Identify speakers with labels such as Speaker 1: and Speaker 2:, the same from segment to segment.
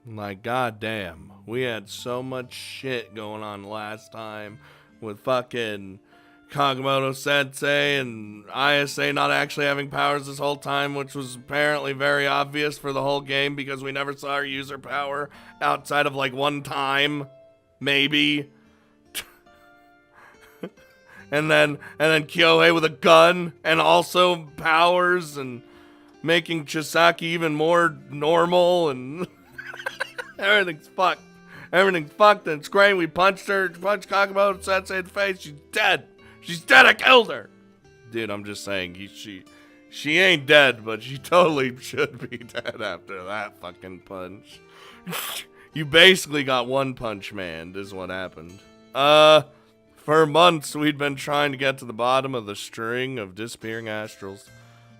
Speaker 1: Like, goddamn, we had so much shit going on last time with fucking Kagamoto Sensei and Ayase not actually having powers this whole time, which was apparently very obvious for the whole game because we never saw her use her power outside of like one time, maybe. and then Kyohei with a gun and also powers and making Chisaki even more normal and everything's fucked. Everything's fucked and it's great. We punched Kagamoto Sensei in the face. She's dead. She's dead. I killed her. Dude, I'm just saying, she ain't dead, but she totally should be dead after that fucking punch. You basically got One Punch Man, is what happened. For months, we'd been trying to get to the bottom of the string of disappearing astrals.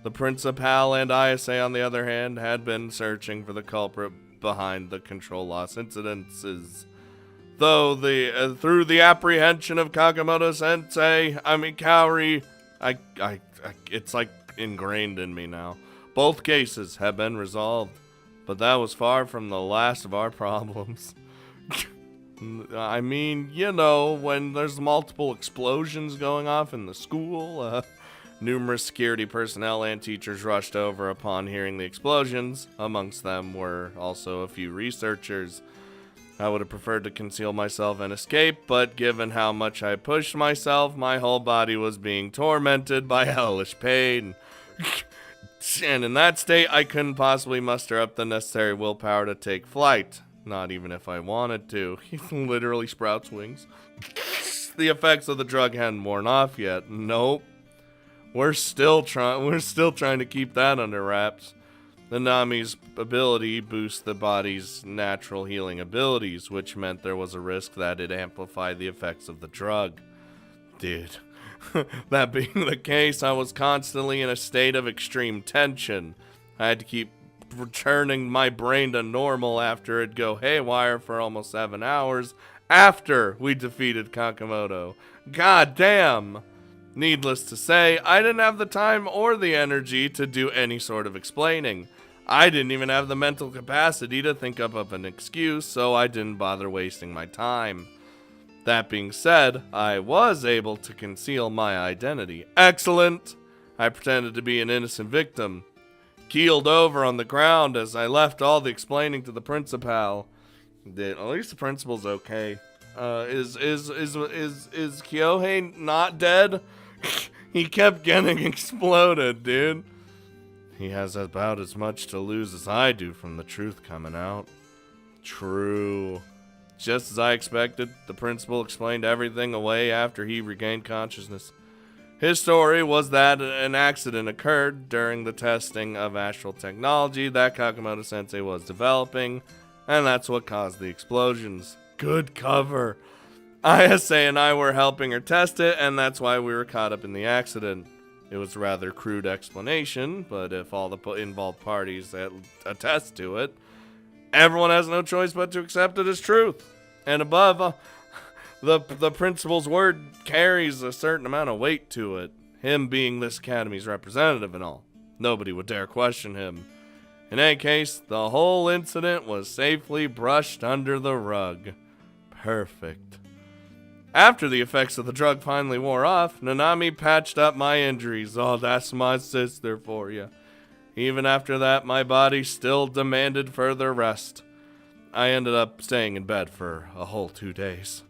Speaker 1: The Principal and Ayase, on the other hand, had been searching for the culprit behind the control loss incidences. Though through the apprehension of Kagamoto Sensei, Kaori, it's like ingrained in me now. Both cases have been resolved, but that was far from the last of our problems. I mean, you know, when there's multiple explosions going off in the school, numerous security personnel and teachers rushed over upon hearing the explosions. Amongst them were also a few researchers. I would have preferred to conceal myself and escape, but given how much I pushed myself, my whole body was being tormented by hellish pain. And in that state, I couldn't possibly muster up the necessary willpower to take flight. Not even if I wanted to. He literally sprouts wings. The effects of the drug hadn't worn off yet. Nope. We're still trying to keep that under wraps. The Nami's ability boosts the body's natural healing abilities, which meant there was a risk that it amplified the effects of the drug. Dude, that being the case, I was constantly in a state of extreme tension. I had to keep returning my brain to normal after it'd go haywire for almost 7 hours after we defeated Kakamoto. God damn! Needless to say, I didn't have the time or the energy to do any sort of explaining. I didn't even have the mental capacity to think up of an excuse, so I didn't bother wasting my time. That being said, I was able to conceal my identity. Excellent! I pretended to be an innocent victim. Keeled over on the ground as I left all the explaining to the principal. At least the principal's okay. Is Kyohei not dead? He kept getting exploded, dude. He has about as much to lose as I do from the truth coming out. True. Just as I expected, the principal explained everything away after he regained consciousness. His story was that an accident occurred during the testing of astral technology that Kakamoto Sensei was developing, and that's what caused the explosions. Good cover. Ayase and I were helping her test it, and that's why we were caught up in the accident. It was a rather crude explanation, but if all the involved parties attest to it, everyone has no choice but to accept it as truth. And above, the principal's word carries a certain amount of weight to it, him being this academy's representative and all. Nobody would dare question him. In any case, the whole incident was safely brushed under the rug. Perfect. After the effects of the drug finally wore off, Nanami patched up my injuries. Oh, that's my sister for you. Even after that, my body still demanded further rest. I ended up staying in bed for a whole 2 days.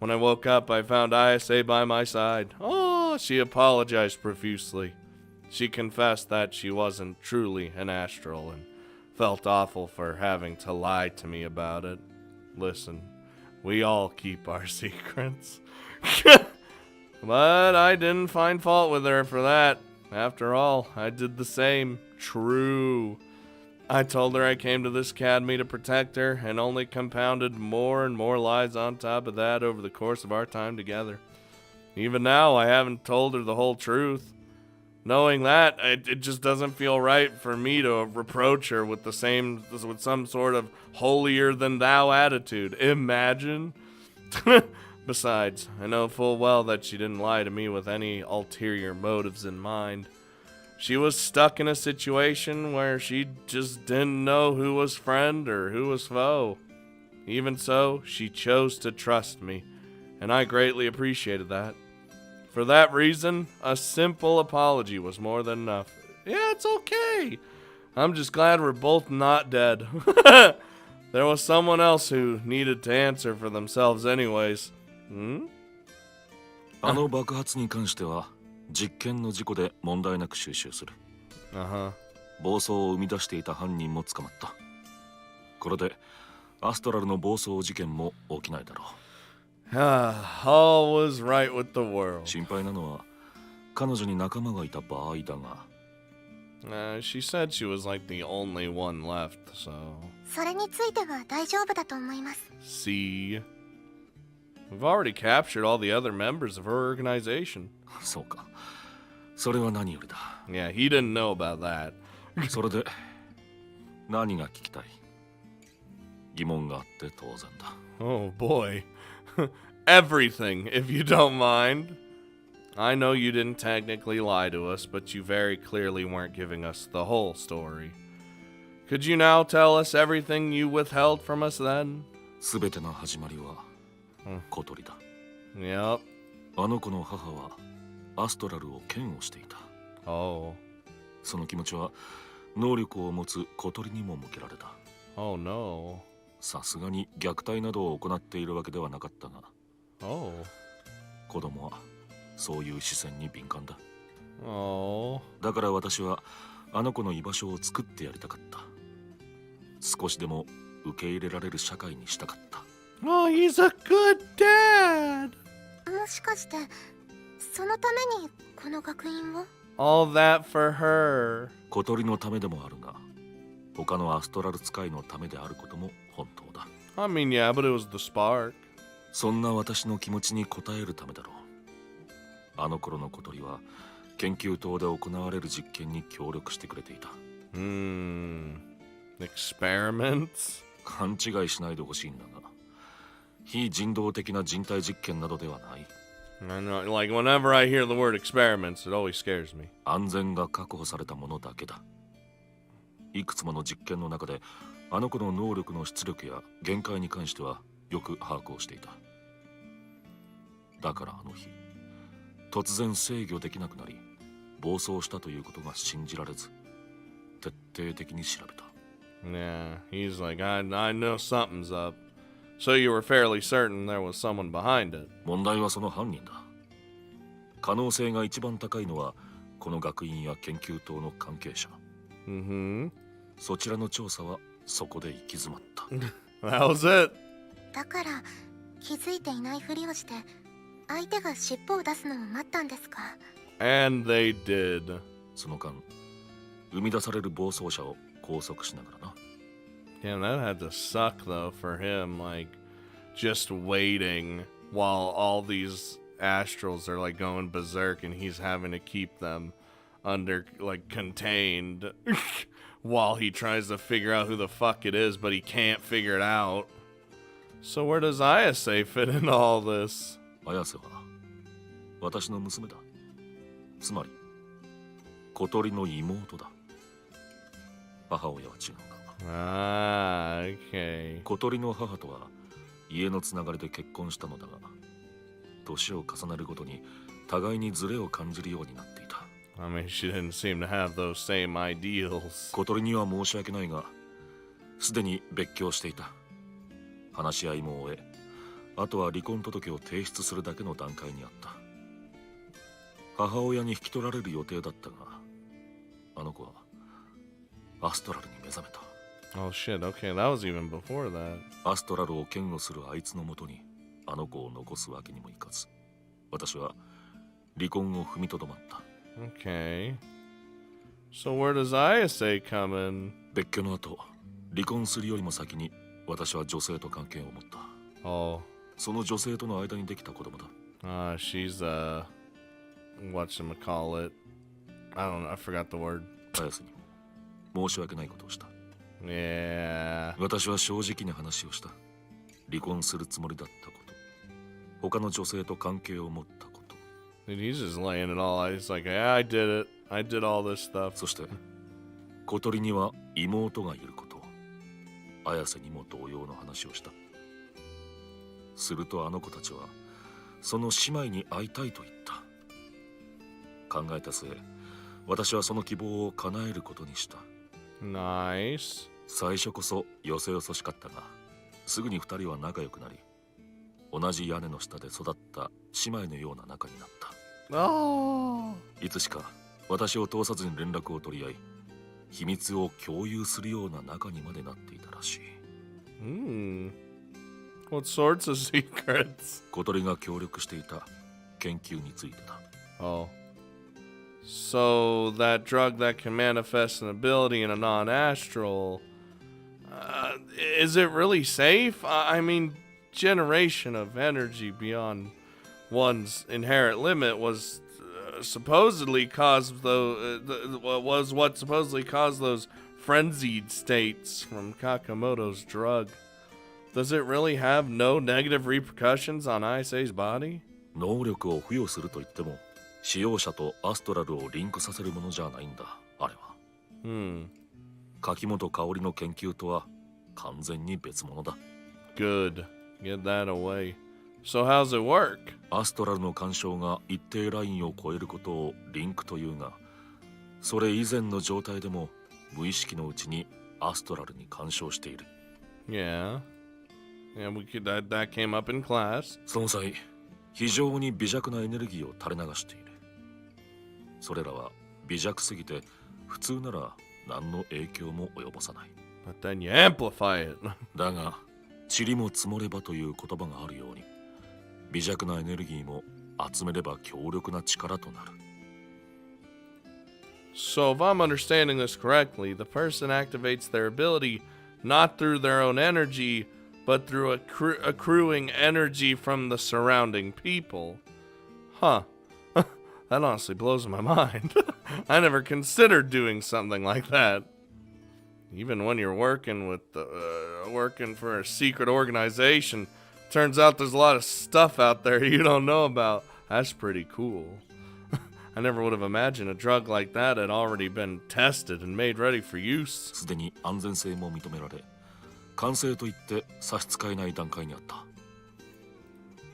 Speaker 1: When I woke up, I found Ayase by my side. Oh, she apologized profusely. She confessed that she wasn't truly an astral and felt awful for having to lie to me about it. Listen, we all keep our secrets. But I didn't find fault with her for that. After all, I did the same. True. I told her I came to this academy to protect her, and only compounded more and more lies on top of that over the course of our time together. Even now, I haven't told her the whole truth. Knowing that, it just doesn't feel right for me to reproach her with some sort of holier-than-thou attitude. Imagine. Besides, I know full well that she didn't lie to me with any ulterior motives in mind. She was stuck in a situation where she just didn't know who was friend or who was foe. Even so, she chose to trust me, and I greatly appreciated that. For that reason, a simple apology was more than enough. Yeah, it's okay. I'm just glad we're both not dead. There was someone else who needed to answer for themselves anyways.
Speaker 2: あの爆発に関しては実験の事故で問題なく収集する。暴走を生み出していた犯人も捕まった。これでアストラルの暴走事件も起きないだろう。
Speaker 1: All was right with the world.
Speaker 2: 心配なのは彼女に仲間がいた場合だが。
Speaker 1: She said she was like the only one left, so.
Speaker 3: それについては大丈夫だと思います。
Speaker 1: See, we've already captured all the other members of her organization.
Speaker 2: そうか。それは何よりだ。
Speaker 1: Yeah, he didn't know about that.
Speaker 2: それで何が聞きたい？疑問があって当然だ。
Speaker 1: Oh boy. Everything, if you don't mind. I know you didn't technically lie to us, but you very clearly weren't giving us the whole story. Could you now tell us everything you withheld from us then?
Speaker 2: すべての始まりは小鳥だ。
Speaker 1: Yep.
Speaker 2: あの子の母はアストラルを嫌悪していた。
Speaker 1: Oh.
Speaker 2: その気持ちは能力を持つ小鳥にも向けられた。
Speaker 1: Oh no.
Speaker 2: さすがに虐待などを行っているわけではなかったが。
Speaker 1: Oh.
Speaker 2: 子供はそういう視線に敏感だ。
Speaker 1: Oh.
Speaker 2: だから私はあの子の居場所を作ってやりたかった。少しでも受け入れられる社会にしたかった。
Speaker 1: Oh, he's a good dad.
Speaker 3: もしかしてそのためにこの学院を？
Speaker 1: All that for her.
Speaker 2: 小鳥のためでもあるが、他のアストラル使いのためであることも本当だ。
Speaker 1: I mean, yeah, but it was the spark.
Speaker 2: そんな私の気持ちに応えるためだろう。あの頃の小鳥は研究棟で行われる実験に協力してくれていた。
Speaker 1: Experiments?
Speaker 2: 勘違いしないでほしいんだが、非人道的な人体実験などではない。
Speaker 1: I know, like whenever I hear the word experiments, it always scares me.
Speaker 2: 安全が確保されたものだけだ。いくつもの実験の中であの子の能力の出力や限界に関してはよく把握をしていた。だからあの日突然制御できなくなり暴走したということが信じられず徹底的に調べた。
Speaker 1: Yeah, he's like, I know something's up. So you were fairly certain there was someone behind it.
Speaker 2: 問題はその犯人だ。可能性が一番高いのはこの学院や研究棟の関係者。そちらの調査はそこで行き詰まった。
Speaker 1: That was it.
Speaker 3: だから気づいていないふりをして相手が尻尾を出すのを待ったんですか？
Speaker 1: And they did.
Speaker 2: その間生み出される暴走車を拘束しながらな。
Speaker 1: Yeah, that had to suck though for him, like just waiting while all these astrals are like going berserk and he's having to keep them under like contained while he tries to figure out who the fuck it is, but he can't figure it out. So where does Ayase fit in all this?
Speaker 2: 綾瀬は私の娘だ。つまり小鳥の妹だ。母親は違うが。
Speaker 1: Okay.
Speaker 2: 小鳥の母とは家のつながりで結婚したのだが、年を重ねるごとに互いにズレを感じるようになっていた。
Speaker 1: I mean, she didn't seem to have those same ideals.
Speaker 2: 小鳥には申し訳ないが、すでに別居していた。話し合いも終え、あとは離婚届を提出するだけの段階にあった。母親に引き取られる予定だったが、あの子はアストラルに目覚めた。
Speaker 1: Oh shit, okay, that was even before that.
Speaker 2: アストラルを嫌悪するあいつのもとにあの子を残すわけにもいかず、私は離婚を踏みとどまった。
Speaker 1: Okay. So where does Ayase come in?
Speaker 2: 別居の後、離婚するよりも先に私は女性と関係を持った。
Speaker 1: Oh.
Speaker 2: その女性との間にできた子供だ。
Speaker 1: She's whatchamacallit. I don't know, I forgot the word.
Speaker 2: 綾瀬にも申し訳ないことをした。
Speaker 1: Yeah.
Speaker 2: 私は正直に話をした。離婚するつもりだったこと、他の女性と関係を持ったこと。
Speaker 1: Dude, he's just laying it all out. He's like, yeah, I did it. I did all this stuff.
Speaker 2: そして小鳥には妹がいることを綾瀬にも同様の話をした。するとあの子たちはその姉妹に会いたいと言った。考えた末、私はその希望を叶えることにした。
Speaker 1: Nice.
Speaker 2: 最初こそよそよそしかったが、すぐに二人は仲良くなり、同じ屋根の下で育った姉妹のような仲になった。
Speaker 1: Oh.
Speaker 2: いつしか私を通さずに連絡を取り合い、秘密を共有するような仲にまでなっていたらしい。
Speaker 1: What sorts of secrets?
Speaker 2: 小鳥が協力していた研究についてだ。
Speaker 1: Oh. So that drug that can manifest an ability in a non-astral, is it really safe? I mean, generation of energy beyond one's inherent limit was supposedly caused was what supposedly caused those frenzied states from Kakamoto's drug. Does it really have no negative repercussions on Ayase's body?
Speaker 2: 能力を付与すると言っても、使用者とアストラルをリンクさせるものじゃないんだ、あれは。柿本香織の研究とは完全に別物だ。
Speaker 1: Good. Get that away. So how's it work?
Speaker 2: アストラルの干渉が一定ラインを超えることをリンクというが、それ以前の状態でも無意識のうちにアストラルに干渉している。
Speaker 1: Yeah. Yeah, that came up in class.
Speaker 2: その際、非常に微弱なエネルギーを垂れ流している。それらは微弱すぎて普通なら何の影響も及ぼさない。
Speaker 1: But then you amplify it.
Speaker 2: だが、塵も積もればという言葉があるように、微弱なエネルギーも集めれば強力な力となる。
Speaker 1: So if I'm understanding this correctly, the person activates their ability not through their own energy, but through accruing energy from the surrounding people. Huh. That honestly blows my mind. I never considered doing something like that. Even when you're working with working for a secret organization, turns out there's a lot of stuff out there you don't know about. That's pretty cool. I never would have imagined a drug like that had already been tested and made ready for use.
Speaker 2: すでに安全性も認められ、完成といって差し支えない段階にあった。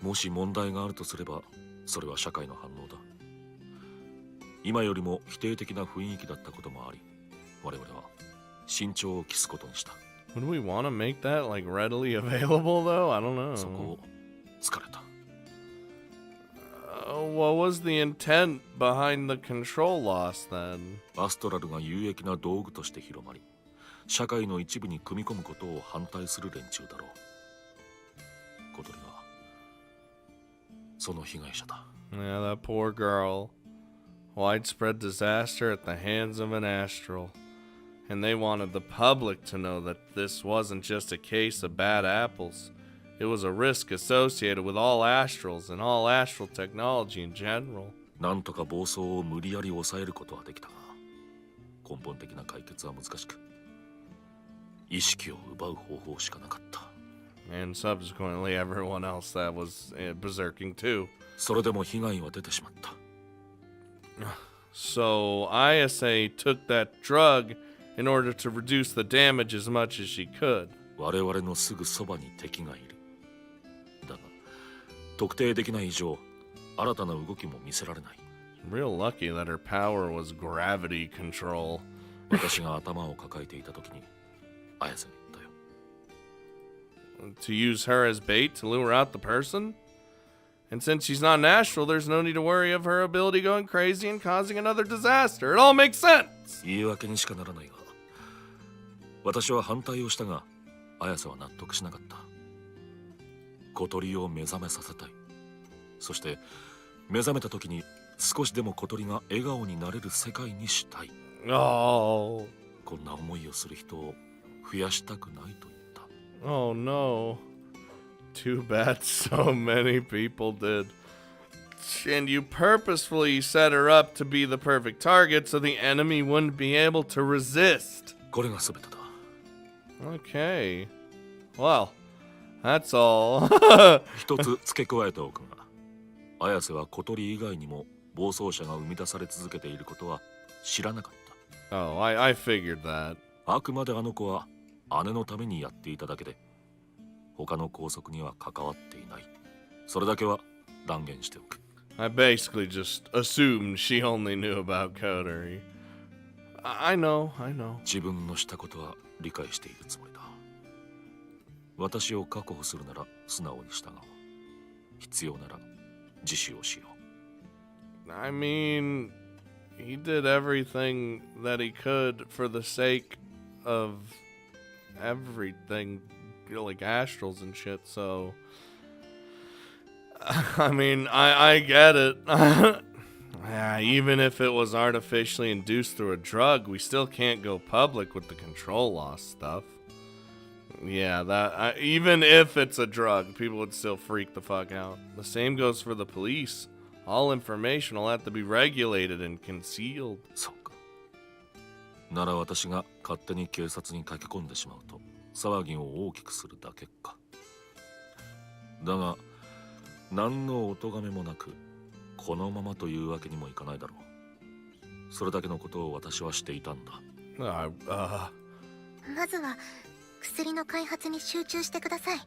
Speaker 2: もし問題があるとすれば、それは社会の反応だ。今よりも否定的な雰囲気だったこともあり、我々は慎重を期すことにした。
Speaker 1: Would we want to make that like readily available though? I don't know.
Speaker 2: そこを疲れた。
Speaker 1: What was the intent behind the control loss then?
Speaker 2: アストラルが有益な道具として広まり、社会の一部に組み込むことを反対する連中だろう。小鳥はその被害者だ。
Speaker 1: Yeah, that poor girl. Widespread disaster at the hands of an astral. And they wanted the public to know that this wasn't just a case of bad apples. It was a risk associated with all astrals and all astral technology in general.
Speaker 2: なんとか暴走を無理やり抑えることはできたが、根本的な解決は難しく、意識を奪う方法しかなかった。
Speaker 1: And subsequently everyone else that was berserking too.
Speaker 2: それでも被害は出てしまった。
Speaker 1: So Ayase took that drug in order to reduce the damage as much as she could.
Speaker 2: 我々のすぐそばに敵がいる。だが、特定できない以上、新たな動きも見せられない。
Speaker 1: Real lucky that her power was gravity control.
Speaker 2: 私が頭を抱えていた時に、綾瀬に言ったよ。
Speaker 1: To use her as bait to lure out the person? And since she's not an astral, there's no need to worry of her ability going crazy and causing another disaster. It all makes sense!
Speaker 2: 言い訳にしかならないが、私は反対をしたが、綾瀬は納得しなかった。小鳥を目覚めさせたい。そして目覚めた時に少しでも小鳥が笑顔になれる世界にしたい。
Speaker 1: Oh.
Speaker 2: こんな思いをする人を増やしたくないと言った。
Speaker 1: Oh no. Too bad so many people did. And you purposefully set her up to be the perfect target so the enemy wouldn't be able to resist.
Speaker 2: これが全てだ。
Speaker 1: Okay. Well, that's all.
Speaker 2: 一つ付け加えておくが、綾瀬は小鳥以外にも暴走者が生み出され続けていることは知らなかった。
Speaker 1: Oh, I figured that.
Speaker 2: あくまであの子は姉のためにやっていただけで、他の拘束には関わっていない。それだけは断言しておく。
Speaker 1: I basically just assumed she only knew about coterie. I know.
Speaker 2: 自分のしたことは理解しているつもりだ。私を確保するなら素直に従おう。必要なら自首をしよう。
Speaker 1: I mean, he did everything that he could for the sake of everything, like astrals and shit, so... I mean, I get it. Yeah, even if it was artificially induced through a drug, we still can't go public with the control loss stuff. Yeah, even if it's a drug, people would still freak the fuck out. The same goes for the police. All information will have to be regulated and concealed.
Speaker 2: そうか。なら私が勝手に警察に駆け込んでしまうと騒ぎを大きくするだけか。だが何のお咎めもなくこのままというわけにもいかないだろう。それだけのことを私はしていたんだ。
Speaker 3: まずは薬の開発に集中してください。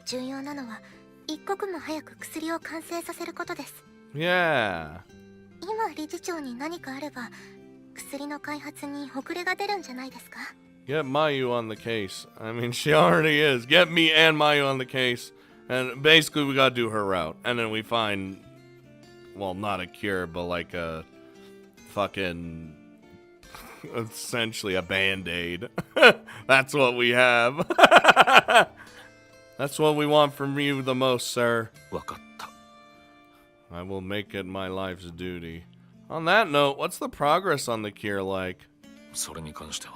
Speaker 3: 重要なのは一刻も早く薬を完成させることです。
Speaker 1: Yeah.
Speaker 3: 今理事長に何かあれば薬の開発に遅れが出るんじゃないですか？
Speaker 1: Get Mayu on the case. I mean, she already is. Get me and Mayu on the case. And basically we gotta do her route. And then we find, well, not a cure, but like a fucking, essentially a band-aid. That's what we have. That's what we want from you the most, sir.
Speaker 2: わかった。
Speaker 1: I will make it my life's duty. On that note, what's the progress on the cure like?
Speaker 2: それに関しては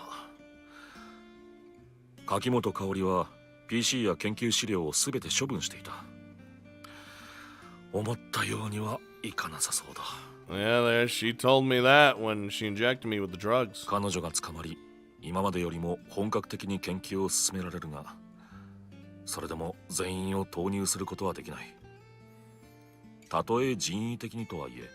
Speaker 2: 柿本香織は PC や研究資料をすべて処分していた。思ったようにはいかなさそうだ。
Speaker 1: Yeah, she told me that when she injected me with the drugs.
Speaker 2: 彼女が捕まり、今までよりも本格的に研究を進められるが、それでも全員を投入することはできない。たとえ人為的にとはいえ、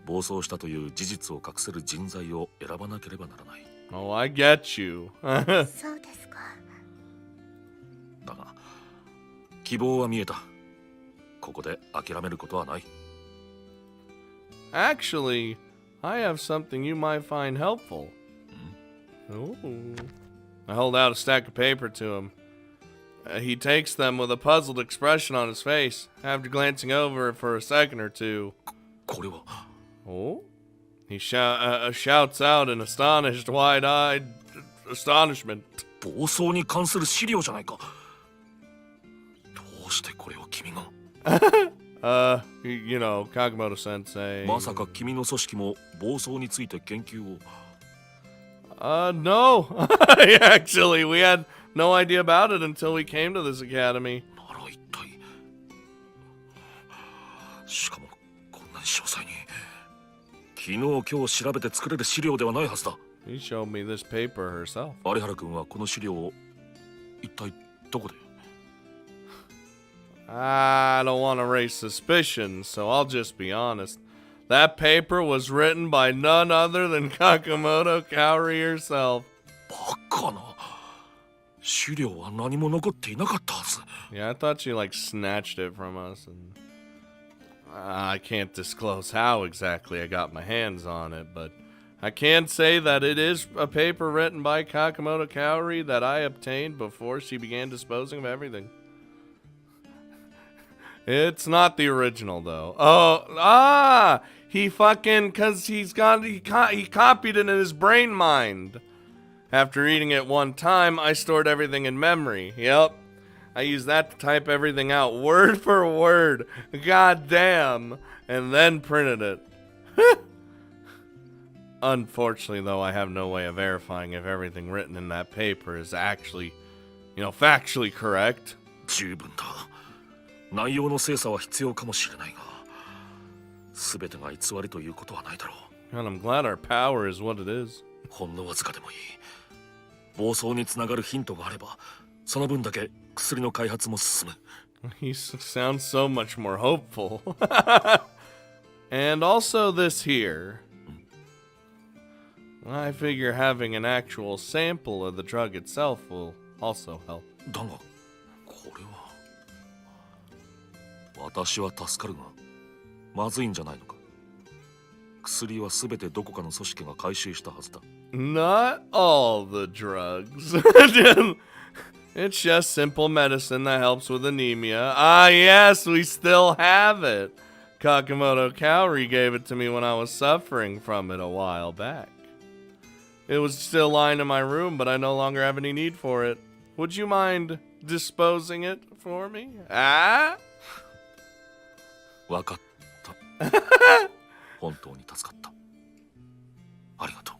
Speaker 2: 暴走したという事実を隠せる人材を選ばなければならない。
Speaker 1: Oh, I get you.
Speaker 3: そうですか。
Speaker 2: だが、希望は見えた。ここで諦めることはない。
Speaker 1: Actually, I have something you might find helpful. Ooh. I hold out a stack of paper to him. He takes them with a puzzled expression on his face, after glancing over it for a second or two.
Speaker 2: これは。
Speaker 1: Oh? He shouts out in astonished, wide-eyed astonishment.
Speaker 2: 暴走に関する資料じゃないか。どうしてこれを君が。
Speaker 1: You know, Kagamoto-sensei.
Speaker 2: まさか君の組織も暴走について研究を。
Speaker 1: No. Actually, we had no idea about it until we came to this academy.
Speaker 2: なら一体。しかもこんなに詳細に。昨日今日調べて作れる資料ではないはずだ。
Speaker 1: He showed me this paper herself.
Speaker 2: 有原君はこの資料を一体どこで。
Speaker 1: I don't want to raise suspicion, so I'll just be honest. That paper was written by none other than Kakamoto Kaori herself.
Speaker 2: バカな。資料は何も残っていなかったはず。
Speaker 1: Yeah, I thought she like snatched it from us, and I can't disclose how exactly I got my hands on it, but I can say that it is a paper written by Kakamoto Kaori that I obtained before she began disposing of everything. It's not the original though. He fucking, cause he copied it in his brain mind. After eating it one time, I stored everything in memory. Yep. I used that to type everything out word for word. God damn. And then printed it. Unfortunately though, I have no way of verifying if everything written in that paper is actually, factually correct.
Speaker 2: 十分だ。内容の精査は必要かもしれないが、全てが偽りということはないだろう。
Speaker 1: And I'm glad our power is what it is.
Speaker 2: ほんのわずかでもいい。暴走につながるヒントがあれば、その分だけ薬の開発も進む。
Speaker 1: He sounds so much more hopeful. And also this here. I figure having an actual sample of the drug itself will also help.
Speaker 2: だがこれは私は助かるがまずいんじゃないのか。薬はすべてどこかの組織が回収したはずだ。
Speaker 1: Not all the drugs. It's just simple medicine that helps with anemia. Ah, yes, we still have it. Kakamoto Kaori gave it to me when I was suffering from it a while back. It was still lying in my room, but I no longer have any need for it. Would you mind disposing it for me? Ah?
Speaker 2: わかった。本当に助かった。ありがとう。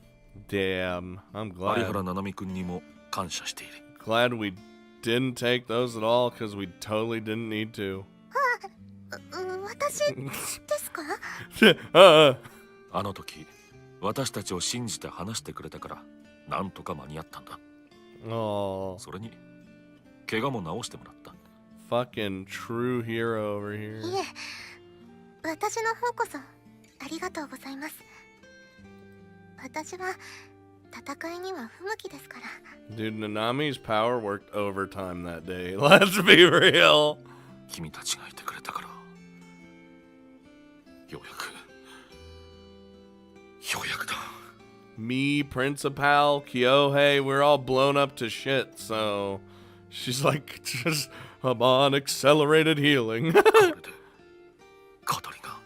Speaker 1: Damn, I'm
Speaker 2: 有
Speaker 1: glad.
Speaker 2: 原七海くんにも感謝している。
Speaker 1: Glad we didn't take those at all, because we totally didn't need to.
Speaker 3: 私ですか？
Speaker 2: あの時私たちを信じて話してくれたからなんとか間に合ったんだ。
Speaker 1: Oh,
Speaker 2: それに怪我も治してもらった。
Speaker 1: fucking true hero over here.
Speaker 3: いえ、私の方こそありがとうございます。私は戦いには不向きですから。
Speaker 1: Dude, Nanami's power worked overtime that day. Let's be real.
Speaker 2: 君たちがいてくれたからようやくだ。
Speaker 1: Me, Principal, Kyohei, we're all blown up to shit, so she's like, just, I'm on accelerated healing.
Speaker 2: これでカトリが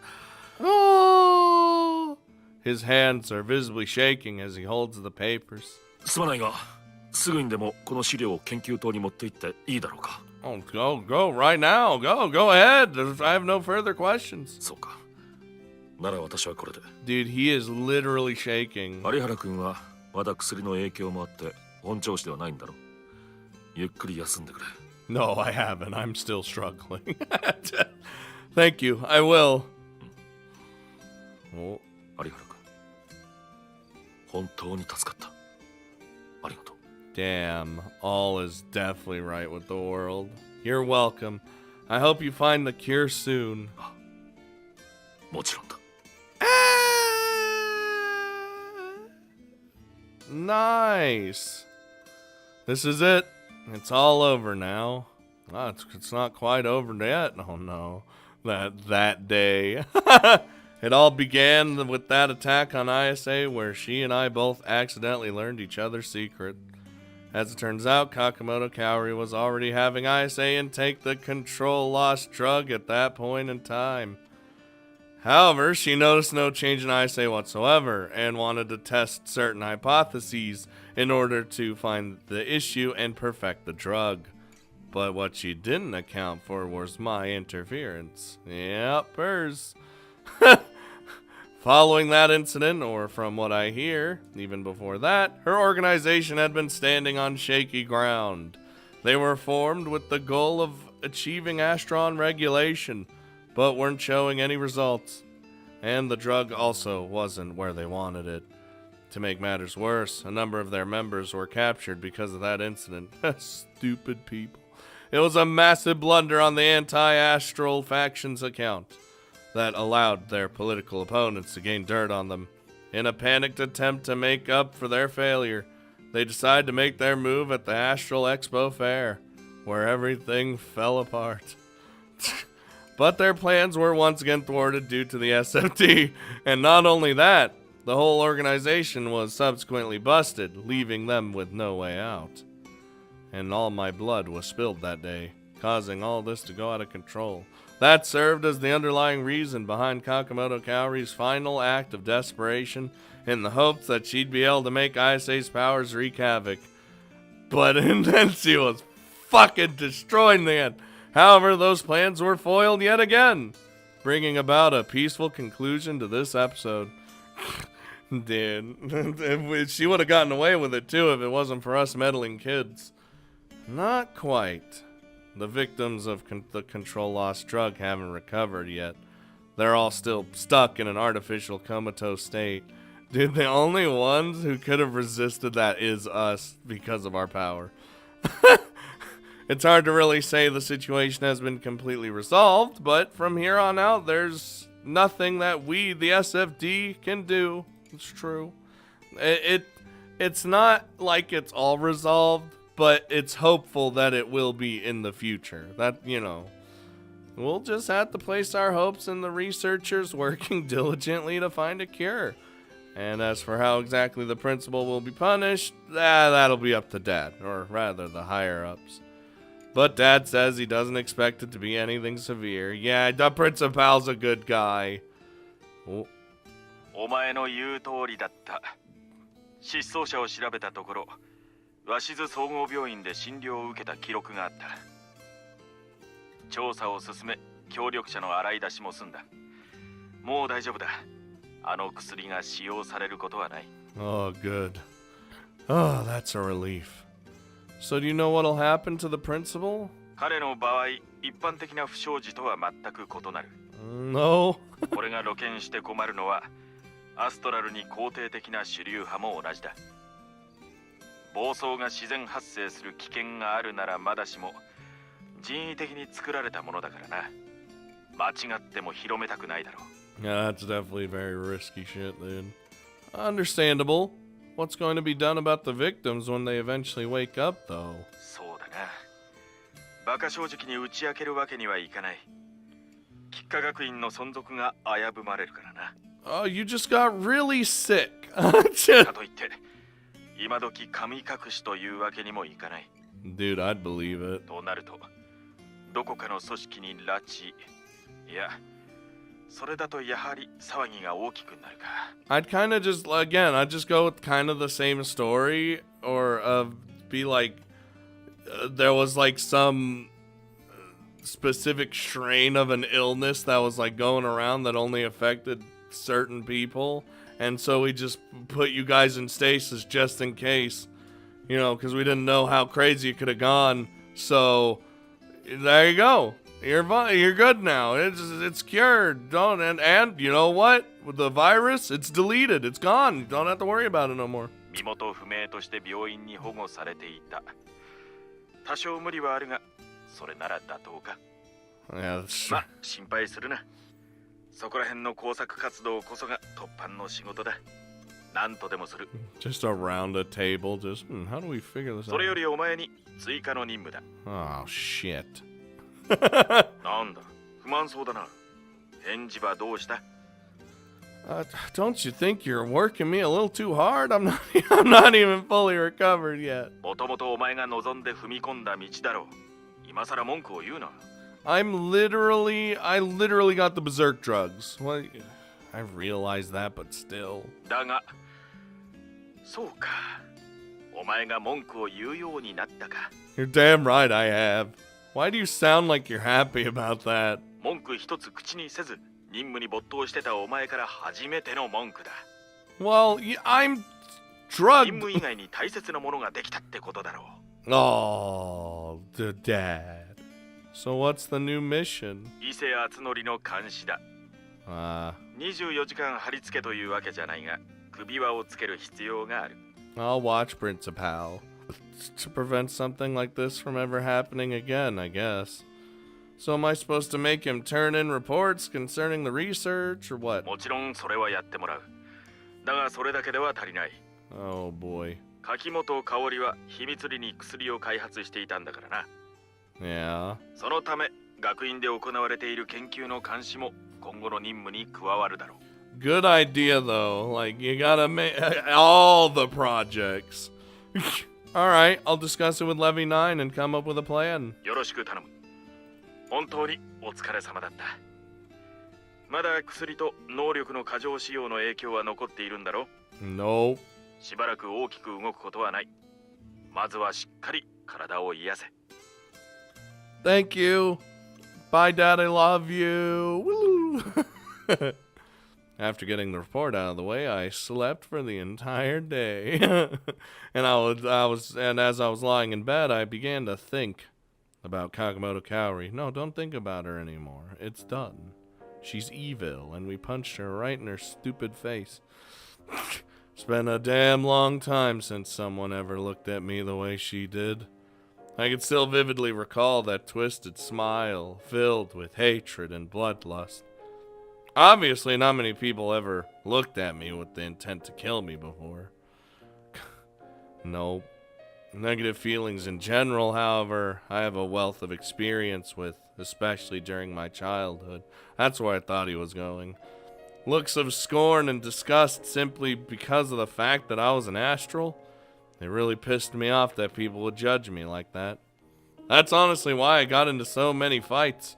Speaker 1: Oh! His hands are visibly shaking as he holds the papers.
Speaker 2: すまないがすぐにでもこの資料を研究棟に持って行っていいだろうか。
Speaker 1: Oh, go right now. Go ahead. I have no further questions.
Speaker 2: そうか。なら私はこれで。
Speaker 1: Dude, he is literally shaking.
Speaker 2: 有原君はまだ薬の影響もあって本調子ではないんだろう。ゆっくり休んでくれ。
Speaker 1: No, I haven't. I'm still struggling. Thank you. I will. Oh.
Speaker 2: 有原君本当に助かった。ありがとう。
Speaker 1: Damn, all is definitely right with the world. You're welcome. I hope you find the cure soon.
Speaker 2: もちろんだ。
Speaker 1: Nice. This is it. It's all over now. Oh, it's not quite over yet. Oh no. That day. It all began with that attack on Ayase where she and I both accidentally learned each other's secret. As it turns out, Kakamoto Kaori was already having Ayase intake the control lost drug at that point in time. However, she noticed no change in Ayase whatsoever and wanted to test certain hypotheses in order to find the issue and perfect the drug. But what she didn't account for was my interference. Yep, hers. Following that incident, or from what I hear, even before that, her organization had been standing on shaky ground. They were formed with the goal of achieving Astron regulation, but weren't showing any results. And the drug also wasn't where they wanted it. To make matters worse, a number of their members were captured because of that incident. Stupid people. It was a massive blunder on the anti-Astral faction's account that allowed their political opponents to gain dirt on them. In a panicked attempt to make up for their failure, they decided to make their move at the Astral Expo Fair, where everything fell apart. But their plans were once again thwarted due to the SFT, and not only that, the whole organization was subsequently busted, leaving them with no way out. And all my blood was spilled that day, causing all this to go out of control. That served as the underlying reason behind Kakamoto Kaori's final act of desperation, in the hopes that she'd be able to make Ayase's powers wreak havoc. But and then she was fucking destroyed in the end. However, those plans were foiled yet again, bringing about a peaceful conclusion to this episode. Dude, she would have gotten away with it too if it wasn't for us meddling kids. Not quite. The victims of the control lost drug haven't recovered yet. They're all still stuck in an artificial comatose state. Dude, the only ones who could have resisted that is us because of our power. It's hard to really say the situation has been completely resolved, but from here on out, there's nothing that we, the SFD, can do. It's true. It's not like it's all resolved, but it's hopeful that it will be in the future. That, you know, we'll just have to place our hopes in the researchers working diligently to find a cure. And as for how exactly the principal will be punished, that'll be up to Dad, or rather the higher-ups. But Dad says he doesn't expect it to be anything severe. Yeah, the principal's a good guy. Oh.
Speaker 4: お前の言う通りだった。失踪者を調べたところ、鷲津総合病院で診療を受けた記録があった。調査を進め、協力者の洗い出しも済んだ。もう大丈夫だ。あの薬が使用されることはない。
Speaker 1: Oh, good. Oh, that's a relief. So do you know what'll happen to the principal?
Speaker 4: 彼の場合、一般的な不祥事とは全く異なる。
Speaker 1: No.
Speaker 4: 俺が露見して困るのは、アストラルに肯定的な主流派も同じだ。暴走が自然発生する危険があるならまだしも、人為的に作られたものだからな。間違っても広めたくないだろう。
Speaker 1: Yeah, that's definitely very risky shit, dude. Understandable. What's going to be done about the victims when they eventually wake up, though?
Speaker 4: そうだな。馬鹿正直に打ち明けるわけにはいかない。吉科学院の存続が危ぶまれるからな。
Speaker 1: Oh, you just got really sick.
Speaker 4: かといって、今時神隠しというわけにもいかない。
Speaker 1: Dude, I'd believe it.
Speaker 4: となると、どこかの組織に拉致、いや、それだとやはり騒ぎが大きくなるか。
Speaker 1: I'd kind of just, again, I'd just go with kind of the same story, or be like, there was like some specific strain of an illness that was like going around that only affected certain people, and so we just put you guys in stasis just in case, you know, because we didn't know how crazy it could have gone. So there you go. You're good now. It's cured. Don't and you know what? With the virus, it's deleted. It's gone. You don't have to worry about it no more.
Speaker 4: 身元不明として病院に保護されていた。多少無理はあるが、それなら妥当か。
Speaker 1: Yeah, that's
Speaker 4: ま、心配するな。そこら辺の工作活動こそが突破の仕事だ。なんとでもする。
Speaker 1: just around a table. Just how do we figure this out?
Speaker 4: それよりお前に追加の任務だ。
Speaker 1: Oh shit.
Speaker 4: なんだ、不満そうだな。返事はどうした？
Speaker 1: Don't you think you're working me a little too hard? I'm not even fully recovered yet.
Speaker 4: もともとお前が望んで踏み込んだ道だろう。今さら文句を言うな。
Speaker 1: I literally got the berserk drugs. Well, I realized that, but still.
Speaker 4: だが、そうか。お前が文句を言うようになったか。
Speaker 1: You're damn right I have. Why do you sound like you're happy about that?
Speaker 4: 文句一つ口にせず、任務に没頭してたお前から初めての文句だ。
Speaker 1: Well, I'm
Speaker 4: 任
Speaker 1: drugged.
Speaker 4: 務以外に大切なものができたってことだろう。
Speaker 1: Oh, the dad. So what's the new mission?
Speaker 4: 伊勢敦則の監視だ。24時間貼り付けというわけじゃないが、首輪をつける必要がある。
Speaker 1: I'll watch Principal. To prevent something like this from ever happening again, I guess. So am I supposed to make him turn in reports concerning the research, or what?
Speaker 4: もちろんそれはやってもらう。だがそれだけでは足りない。
Speaker 1: Oh boy.
Speaker 4: 柿本香織は秘密裏に薬を開発していたんだからな。
Speaker 1: Yeah.
Speaker 4: そのため、学院で行われている研究の監視も今後の任務に加わるだろう。
Speaker 1: Good idea, though. Like, you gotta make all the projects. Alright, I'll discuss it with Levy 9 and come up with a plan.
Speaker 4: よろしく頼む。本当にお疲れ様だった。まだ薬と能力の過剰使用の影響は残っているんだろ？
Speaker 1: No.
Speaker 4: しばらく大きく動くことはない。まずはしっかり体を癒せ。
Speaker 1: Thank you. Bye, Dad. I love you. Woo. After getting the report out of the way, I slept for the entire day. And as I was lying in bed, I began to think about Kagamoto Kaori. No, don't think about her anymore. It's done. She's evil, and we punched her right in her stupid face. It's been a damn long time since someone ever looked at me the way she did. I can still vividly recall that twisted smile, filled with hatred and bloodlust. Obviously, not many people ever looked at me with the intent to kill me before. Nope. Negative feelings in general, however, I have a wealth of experience with, especially during my childhood. That's where I thought he was going. Looks of scorn and disgust simply because of the fact that I was an astral. It really pissed me off that people would judge me like that. That's honestly why I got into so many fights.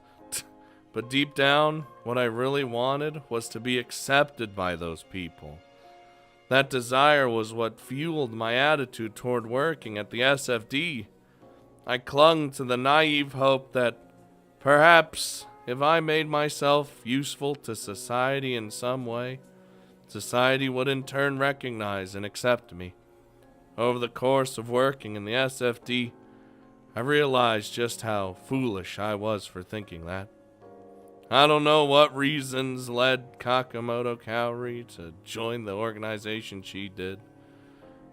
Speaker 1: But deep down, what I really wanted was to be accepted by those people. That desire was what fueled my attitude toward working at the SFD. I clung to the naive hope that perhaps if I made myself useful to society in some way, society would in turn recognize and accept me. Over the course of working in the SFD, I realized just how foolish I was for thinking that. I don't know what reasons led Kakamoto Kaori to join the organization she did.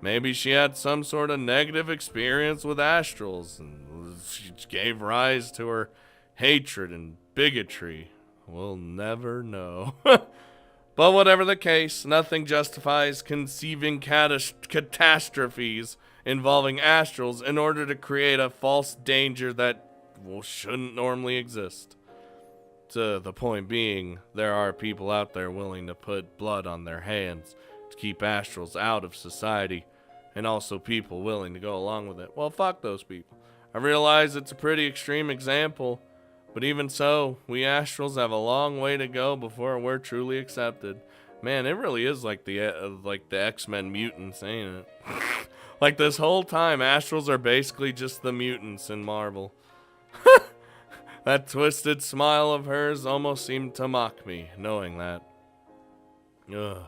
Speaker 1: Maybe she had some sort of negative experience with astrals, and she gave rise to her hatred and bigotry. We'll never know. But whatever the case, nothing justifies conceiving catastrophes involving astrals in order to create a false danger that shouldn't normally exist. To the point being, there are people out there willing to put blood on their hands to keep astrals out of society, and also people willing to go along with it. Well, fuck those people. I realize it's a pretty extreme example, but even so, we astrals have a long way to go before we're truly accepted. Man, it really is like the X-Men mutants, ain't it? Like this whole time, astrals are basically just the mutants in Marvel. That twisted smile of hers almost seemed to mock me, knowing that. Ugh.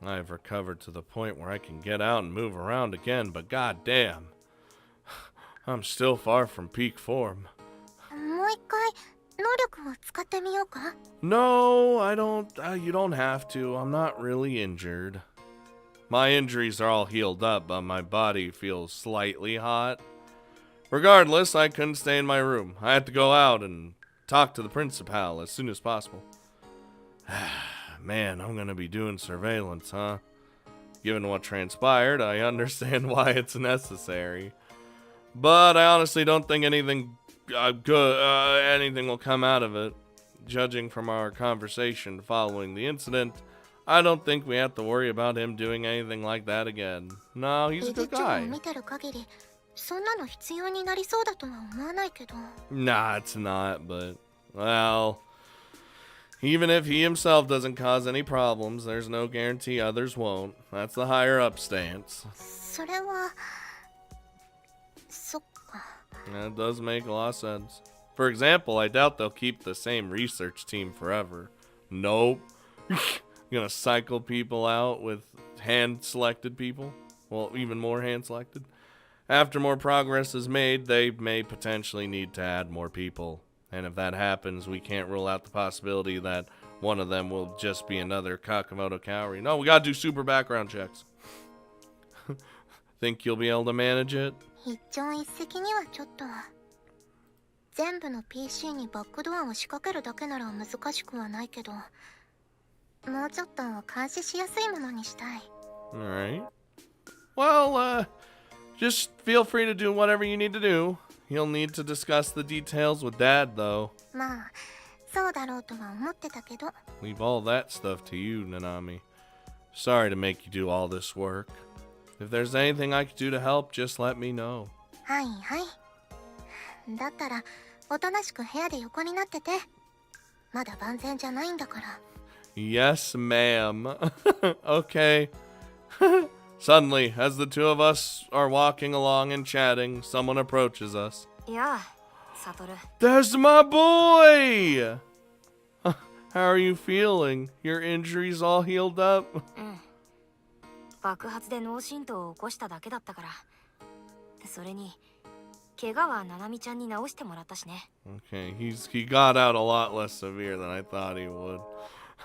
Speaker 1: I've recovered to the point where I can get out and move around again, but goddamn, I'm still far from peak form.
Speaker 3: もう一回能力を使ってみようか?
Speaker 1: No, I don't. You don't have to. I'm not really injured. My injuries are all healed up, but my body feels slightly hot. Regardless, I couldn't stay in my room. I had to go out and talk to the principal as soon as possible. Man, I'm gonna be doing surveillance, huh? Given what transpired, I understand why it's necessary. But I honestly don't think anything anything will come out of it. Judging from our conversation following the incident, I don't think we have to worry about him doing anything like that again. No, he's a good guy.
Speaker 3: 見てる限りそんなの必要になりそうだとは思わないけど。
Speaker 1: Nah, it's not, but, well, even if he himself doesn't cause any problems, there's no guarantee others won't. That's the higher up stance.
Speaker 3: それはそっか。
Speaker 1: That does make a lot of sense. For example, I doubt they'll keep the same research team forever. Nope. Gonna cycle people out with hand-selected people. Well, even more hand-selected. After more progress is made, they may potentially need to add more people. And if that happens, we can't rule out the possibility that one of them will just be another Kakamoto Kaori. No, we gotta do super background checks. Think you'll be able to manage it?
Speaker 3: 一朝一夕にはちょっと。全部の PC にバックドアを仕掛けるだけなら難しくはないけど、もうちょっと監視しやすいものにしたい。
Speaker 1: Alright. Well, just feel free to do whatever you need to do. You'll need to discuss the details with Dad, though.
Speaker 3: まあ、そうだろうとは思ってたけど。
Speaker 1: Leave all that stuff to you, Nanami. Sorry to make you do all this work. If there's anything I could do to help, just let me know.
Speaker 3: はいはい。だったら、おとなしく部屋で横になってて。まだ万全じゃないんだから。
Speaker 1: Yes, ma'am. Okay. Suddenly, as the two of us are walking along and chatting, someone approaches us.
Speaker 5: Yeah, Satoru.
Speaker 1: There's my boy! How are you feeling? Your injuries all healed up?
Speaker 5: 爆発で脳震盪を起こしただけだったから。それに、怪我はナナミちゃんに治してもらったしね。
Speaker 1: Okay, he got out a lot less severe than I thought he would.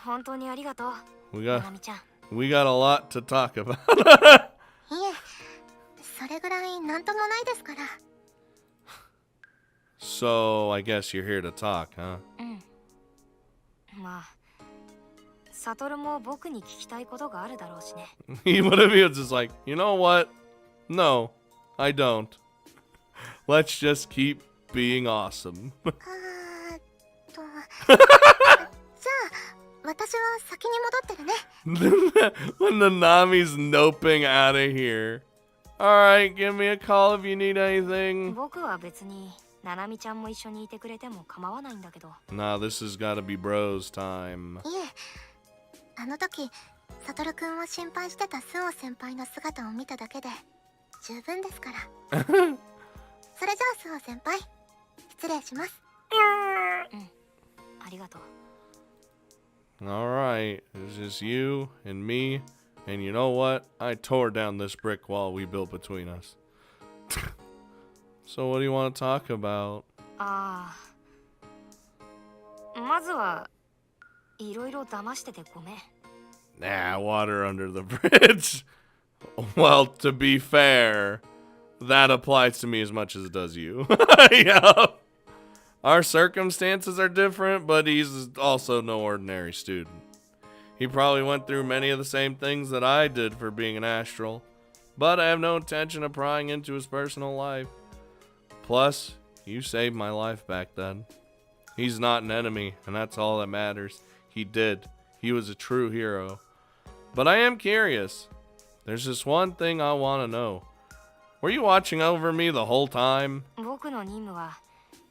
Speaker 5: 本当にありがとう、
Speaker 1: We
Speaker 5: ナ
Speaker 1: got
Speaker 5: ナミちゃん。
Speaker 1: we got a lot to talk about.
Speaker 3: いえ、それぐらいなんともないですから。
Speaker 1: So, I guess you're here to talk, huh?
Speaker 5: まあ、サトルも僕に聞きたいことがあるだろうしね。
Speaker 1: What if he was just like, you know what? No, I don't. Let's just keep being awesome.
Speaker 3: じゃあ私は先に戻ってるね。
Speaker 1: When Nanami's noping out of here. Alright, give me a call if you need anything.
Speaker 5: 僕は別にナナミちゃんも一緒にいてくれても構わないんだけど。
Speaker 1: Nah, this has gotta be bros time.
Speaker 3: いえ、あの時サトルくんを心配してたスオ先輩の姿を見ただけで十分ですから。それじゃあスオ先輩、失礼します。
Speaker 5: ありがとう。
Speaker 1: Alright, it's just you and me. And you know what? I tore down this brick wall we built between us. So what do you want to talk about?
Speaker 5: ああ、まずはいろいろ騙しててごめん。
Speaker 1: Nah, water under the bridge. Well, to be fair, that applies to me as much as it does you. Yeah. Our circumstances are different, but he's also no ordinary student. He probably went through many of the same things that I did for being an astral, but I have no intention of prying into his personal life. Plus, you saved my life back then. He's not an enemy, and that's all that matters. He did. He was a true hero. But I am curious. There's just one thing I want to know. Were you watching over me the whole time?
Speaker 5: 僕の任務は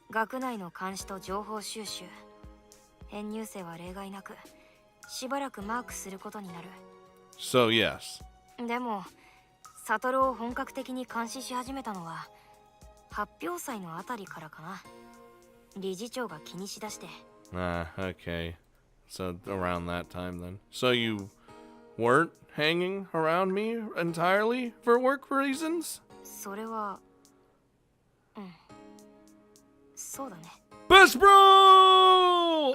Speaker 5: 学内の監視と情報収集。編入生は例外なくしばらくマークすることになる。
Speaker 1: So yes.
Speaker 5: でもサトルを本格的に監視し始めたのは発表祭のあたりからかな。理事長が気にしだして。
Speaker 1: Ah, okay. So around that time then. So you weren't hanging around me entirely for work reasons?
Speaker 5: それはそうだね。
Speaker 1: Best bro!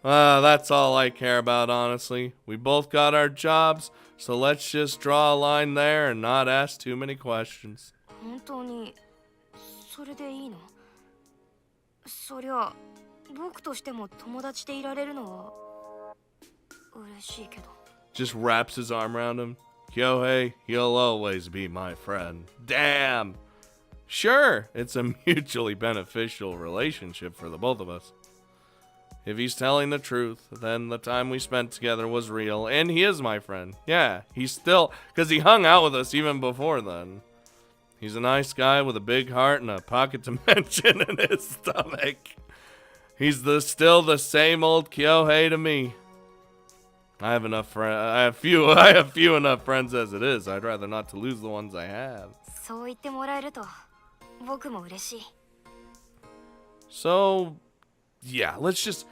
Speaker 1: That's all I care about, honestly. We both got our jobs, so let's just draw a line there and not ask too many questions.
Speaker 5: 本当にそれでいいの？そりゃ僕としても友達でいられるのは嬉しいけど。
Speaker 1: Just wraps his arm around him. Kyohei, you'll always be my friend. Damn! Sure, it's a mutually beneficial relationship for the both of us. If he's telling the truth, then the time we spent together was real, and he is my friend. Yeah, he's still, because he hung out with us even before then. He's a nice guy with a big heart and a pocket dimension in his stomach. He's still the same old Kyohei to me. I have few enough friends as it is. I'd rather not to lose the ones I have.
Speaker 5: そう言ってもらえると僕も嬉しい。
Speaker 1: So, yeah, let's just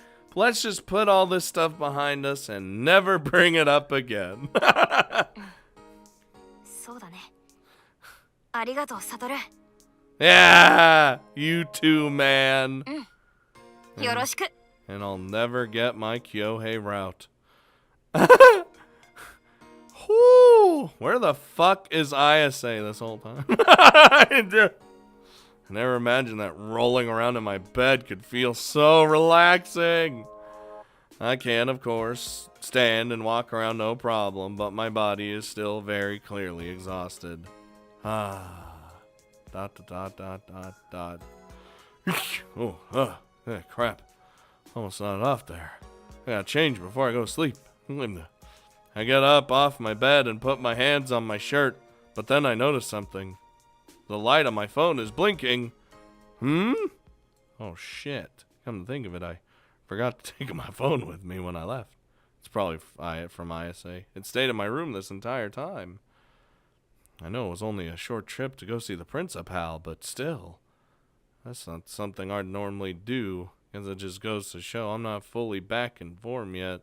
Speaker 1: put all this stuff behind us and never bring it up again.
Speaker 5: そうだね。ありがとう、サトル。
Speaker 1: Yeah, you too, man.
Speaker 5: よろしく。
Speaker 1: And I'll never get my Kyohei route. Whew, where the fuck is Ayase this whole time? I never imagined that rolling around in my bed could feel so relaxing. I can, of course, stand and walk around no problem, but my body is still very clearly exhausted. Dot. Oh, crap. Almost not off there. I gotta change before I go to sleep. I get up off my bed and put my hands on my shirt, but then I notice something. The light on my phone is blinking. Oh shit. Come to think of it, I forgot to take my phone with me when I left. It's probably from Ayase. It stayed in my room this entire time. I know it was only a short trip to go see the Principal, but still. That's not something I'd normally do, because it just goes to show I'm not fully back in form yet.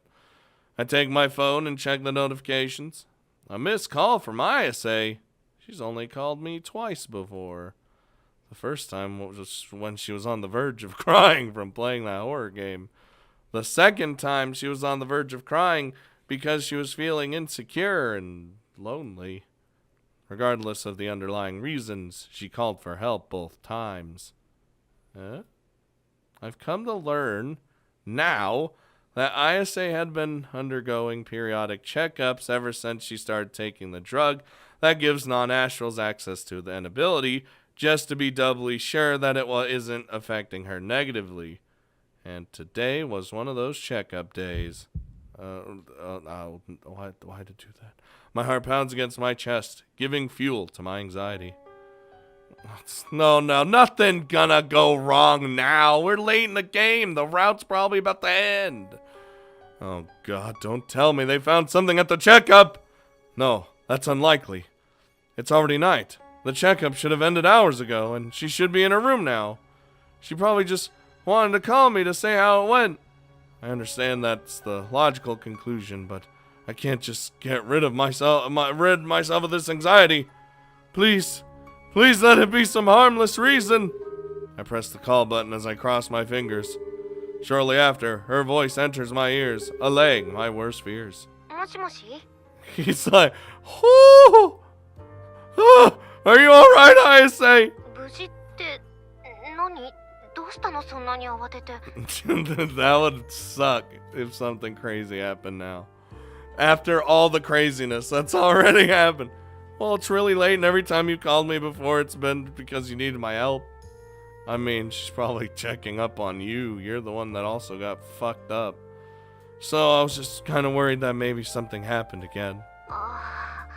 Speaker 1: I take my phone and check the notifications. A missed call from Ayase. She's only called me twice before. The first time was when she was on the verge of crying from playing that horror game. The second time she was on the verge of crying because she was feeling insecure and lonely. Regardless of the underlying reasons, she called for help both times. I've come to learn now that Ayase had been undergoing periodic checkups ever since she started taking the drug that gives non-astrals access to an ability just to be doubly sure that it isn't affecting her negatively. And today was one of those checkup days. Why to do that? My heart pounds against my chest, giving fuel to my anxiety. No, nothing gonna go wrong now. We're late in the game. The route's probably about to end. Oh, God, don't tell me they found something at the checkup. No, that's unlikely. It's already night. The checkup should have ended hours ago, and she should be in her room now. She probably just wanted to call me to say how it went. I understand that's the logical conclusion, but I can't just get rid of myself of this anxiety. Please let it be some harmless reason. I press the call button as I cross my fingers. Shortly after, her voice enters my ears, allaying my worst fears.
Speaker 5: もしもし
Speaker 1: He's like, "Whoo! Are you alright, Ayase?"
Speaker 5: 無事って何どうしたのそんなに慌てて
Speaker 1: That would suck if something crazy happened now. After all the craziness that's already happened. Well, it's really late, and every time you called me before, it's been because you needed my help. I mean, she's probably checking up on you. You're the one that also got fucked up. So I was just kind of worried that maybe something happened again.
Speaker 5: あ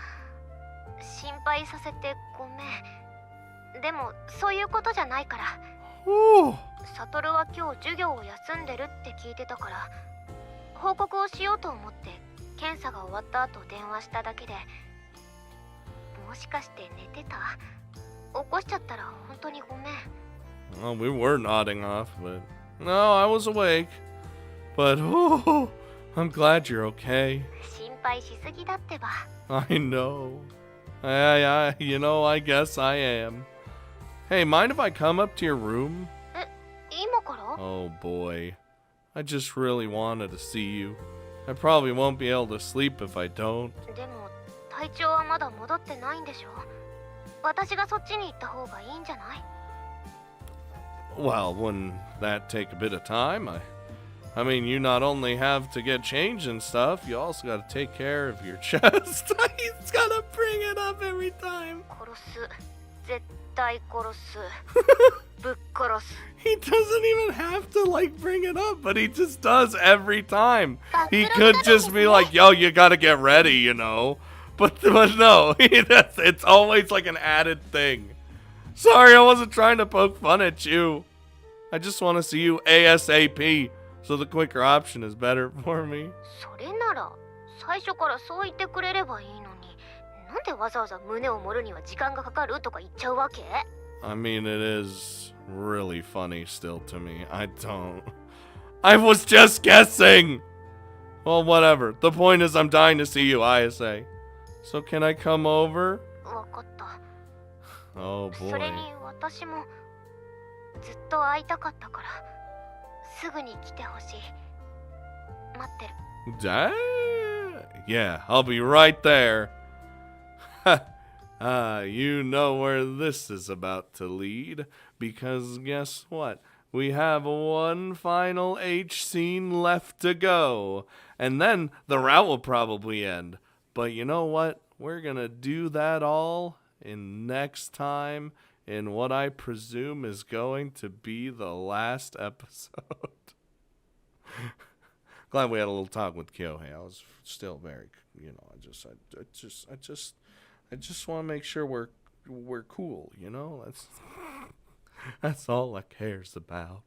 Speaker 5: あ心配させてごめんでもそういうことじゃないから
Speaker 1: Whew.
Speaker 5: サトルは今日授業を休んでるって聞いてたから報告をしようと思って検査が終わった後電話しただけでもしかして寝てた起こしちゃったら本当にごめん
Speaker 1: Well, we were nodding off, but no, I was awake. But I'm glad you're okay.
Speaker 5: 心配しすぎだってば
Speaker 1: I know. I guess I am. Hey, mind if I come up to your room?
Speaker 5: 今から
Speaker 1: Oh boy. I just really wanted to see you. I probably won't be able to sleep if I don't.
Speaker 5: でも体調はまだ戻ってないんでしょ私がそっちに行った方がいいんじゃない
Speaker 1: Well, wouldn't that take a bit of time? I mean, you not only have to get changed and stuff, you also got to take care of your chest. He's got to bring it up every time.
Speaker 5: 殺す絶対殺すぶっ殺す
Speaker 1: He doesn't even have to, bring it up, but he just does every time. He could just be like, yo, you got to get ready, you know? But no, it's always like an added thing. Sorry, I wasn't trying to poke fun at you. I just want to see you ASAP, so the quicker option is better for me.
Speaker 5: それなら最初からそう言ってくれればいいのになんでわざわざ胸を盛るには時間がかかるとか言っちゃうわけ
Speaker 1: I mean, it is really funny still to me. I was just guessing! Well, whatever. The point is I'm dying to see you, Ayase. So can I come over?
Speaker 5: わかった
Speaker 1: Oh
Speaker 5: そ
Speaker 1: boy.
Speaker 5: れに私もずっと会いたかったからすぐに来てほしい待ってる
Speaker 1: Yeah, I'll be right there. You know where this is about to lead, because guess what? We have one final H scene left to go, and then the route will probably end. But you know what? We're gonna do that all in next time in what I presume is going to be the last episode. Glad we had a little talk with Kyohei. I was still very, I just want to make sure we're cool, That's all I cares about.